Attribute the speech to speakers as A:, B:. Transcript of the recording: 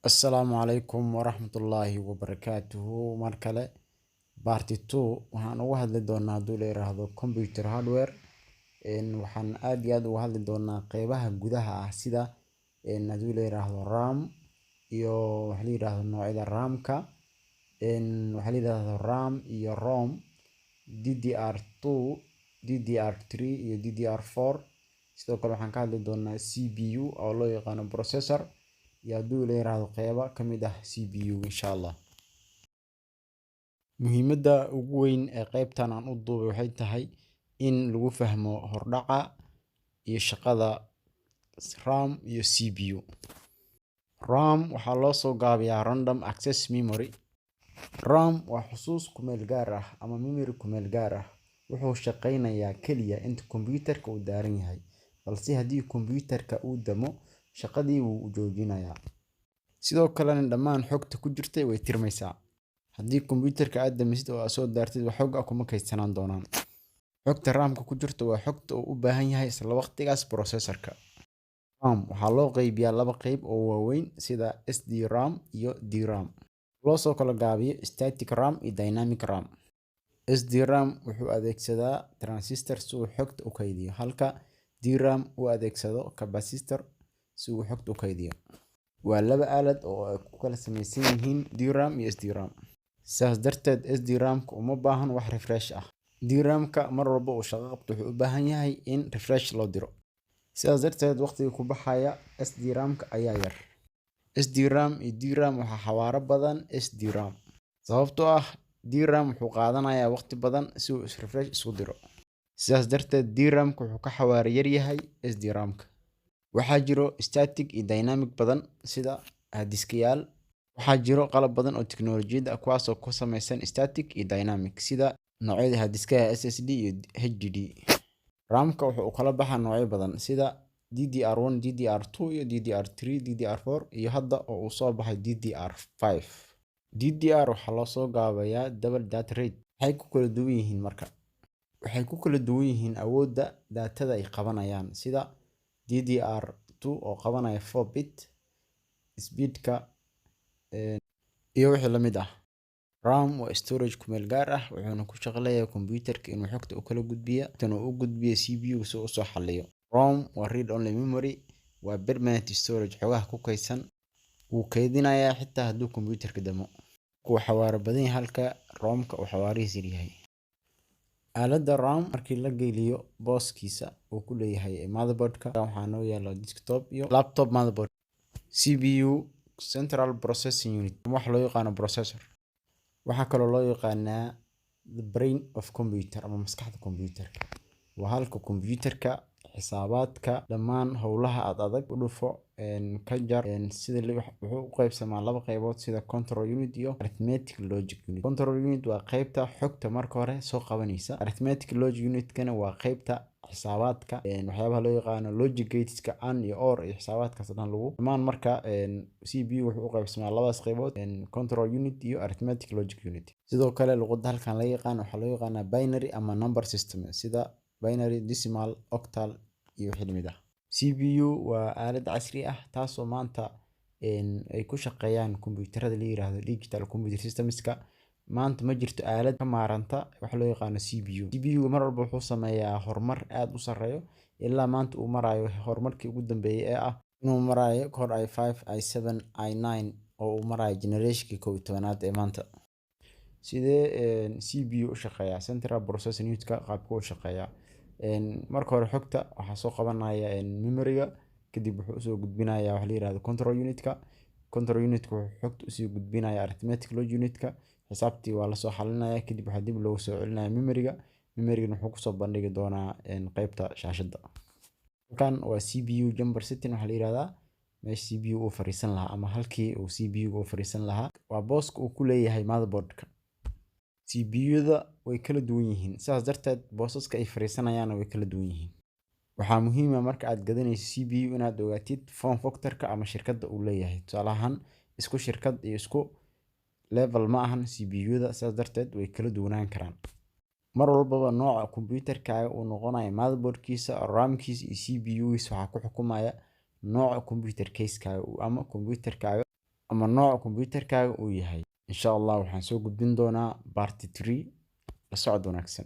A: Assalaamu calaykum waraxmatullaahi wabarakaatuhu. Mar kale Part 2 waxaan uga hadli doonaa hadduu la yiraahdo computer hardware. Waxaan aad iyo aad uga hadli doonaa qeybaha gudaha ah sida hadduu la yiraahdo RAM iyo waxa la yiraahdo noocyada RAM-ka, waxa la yiraahdo RAM iyo ROM, DDR2, DDR3 iyo DDR4. sidoo kale waxaan ka hadli doonaa CPU oo loo yaqaano processor iyo hadduu la yiraahdo qeybo ka mid ah CPU insha Allah. Muhiimadda ugu weyn ee qeybtan aan u duubay waxay tahay in lagu fahmo hordhaca iyo shaqada RAM iyo CPU. RAM waxaa loo soo gaabiyaa Random Access Memory. RAM waa xusuus ku meel gaar ah ama memory ku meel gaar ah. Wuxuu shaqaynayaa kaliya inta kombiyuutarka uu daaran yahay, balse haddii kombiyuutarka uu damo, shaqadii wuu joojinayaa. Sidoo kalena dhammaan xogta ku jirtay way tirmaysaa. Haddii kombiyuutarka aad damisid oo aad soo daartid, wax xog ah kuma kaydsanaan doonaan. Xogta RAM-ka ku jirta waa xogta uu u baahan yahay isla waqtigaas processor-ka. RAM waxaa loo qaybiyaa laba qayb oo waaweyn sida SDRAM iyo DRAM. Loo soo kala gaabiyo static RAM iyo dynamic RAM. SDRAM wuxuu adeegsadaa transistor si uu xogta u kaydiyo, halka DRAM uu adeegsado capacitor si uu xogta u kaydiyo. Waa laba aalad oo ay ku kala samaysan yihiin DRAM iyo SDRAM. Sidaas darteed SDRAM-ka uma baahan wax refresh ah. DRAM-ka mar walba uu shaqo qabto wuxuu u baahan yahay in refresh loo diro. Sidaas darteed waqtiga ku baxaya SDRAM-ka ayaa yar. SDRAM iyo DRAM waxaa xawaaro badan SDRAM. Sababtoo ah DRAM wuxuu qaadanayaa waqti badan si uu refresh isku diro. Sidaas darteed DRAM-ka wuxuu ka xawaaro yar yahay SDRAM-ka. Waxaa jiro static iyo dynamic badan sida diskayaal. Waxaa jiro qalab badan oo tiknoolajiyada kuwaas oo ku samaysan static iyo dynamic sida noocyada diskaha SSD iyo HDD. RAM-ka wuxuu u kala baxaa noocyo badan sida DDR1, DDR2 iyo DDR3, DDR4 iyo hadda oo uu soo baxay DDR5. DDR waxaa loo soo gaabiyaa double data rate. Waxay ku kala duwan yihiin marka. Waxay ku kala duwan yihiin awoodda daatada ay qabanayaan sida DDR2 oo qabanaya 4 bit speedka iyo wixii la mid ah. RAM waa storage ku meel gaar ah, wuxuuna ku shaqeeyaa kombiyuutarka inuu xogta u kala gudbiyo, tan uu u gudbiyo CPU si uu soo xalliyo. ROM waa read only memory, waa permanent storage xogaha ku kaydsan. Wuu kaydinayaa xitaa hadduu kombiyuutarka damo. Kuwa xawaaro badan yahay halka ROM-ka uu xawaarihiis yar yahay. Aaladda RAM markii la geliyo booskiisa uu ku leeyahay motherboard-ka, waxaa noo yaala desktop iyo laptop motherboard. CPU Central Processing Unit wax loo yaqaano processor. Waxaa kaloo loo yaqaanaa the brain of computer ama maskaxda kombiyuutarka. Waa halka kombiyuutarka xisaabaadka dhammaan howlaha adag u dhufo ka jar sida wuxuu u qaybsamaa laba qaybood sida control unit iyo arithmetic logic unit. Control unit waa qaybta xogta marka hore soo qabanaysa. Arithmetic logic unit-kana waa qaybta xisaabaadka waxyaabaha loo yaqaano logic gateska and iyo or iyo xisaabaadkaas dhan lagu dhammaan marka CPU wuxuu u qaybsamaa labadaas qaybood control unit iyo arithmetic logic unit. Sidoo kale luqadda halkan laga yaqaan waxaa loo yaqaanaa binary ama number system sida binary, decimal, octal iyo wixii lamid ah. CPU waa aalad casri ah taasoo maanta ay ku shaqeeyaan kombiyuutarada la yiraahdo digital computer systemska. Maanta ma jirto aalad ka maaranta wax loo yaqaano CPU. CPU mar walba wuxuu sameeyaa horumar aad u sareeyo ilaa maanta uu marayo horumarkii ugu dambeeyay ee ah inuu marayo Core i5, i7, i9 oo uu marayo generation-kii 11aad ee maanta. Sidee CPU u shaqeeyaa? Central Processing Unit-ka qaabka uu shaqeeyaa. Marka hore xogta waxaa soo qabanaya memory-ga, kadib wuxuu soo gudbinayaa wax la yiraahdo control unit-ka. Control unit-ka wuxuu xogta u sii gudbinayaa arithmetic logic unit-ka. Xisaabtii waa la soo xalinayaa, kadib waxaa dib loogu soo celinayaa memory-ga. Memory-ga wuxuu ku soo bandhigi doonaa qaybta shaashadda. Halkan waa CPU jumper setting waxa la yiraahdaa meesha CPU uu fariisan lahaa ama halkii uu CPU uu fariisan lahaa. Waa booska uu ku leeyahay motherboard-ka. CPU-da way kala duwan yihiin. Sidaas darteed boosaska ay fariisanayaan way kala duwan yihiin. Waxaa muhiim ah marka aad gadanayso CPU inaad ogaatid form factor-ka ama shirkadda uu leeyahay. Tusaale ahaan isku shirkad iyo isku level ma ahan CPU-da, sidaas darteed way kala duwanaan karaan. Mar walbaba nooca kombiyuutarkaaga uu noqonayo motherboard-kiisa, RAM-kiisa iyo CPU-giisa waxaa ku xukumaya nooca computer case-kaaga ama kombiyuutarkaaga ama nooca kombiyuutarkaaga uu yahay. Insha Allah waxaan soo gudbin doonaa part 3. La socod wanaagsan.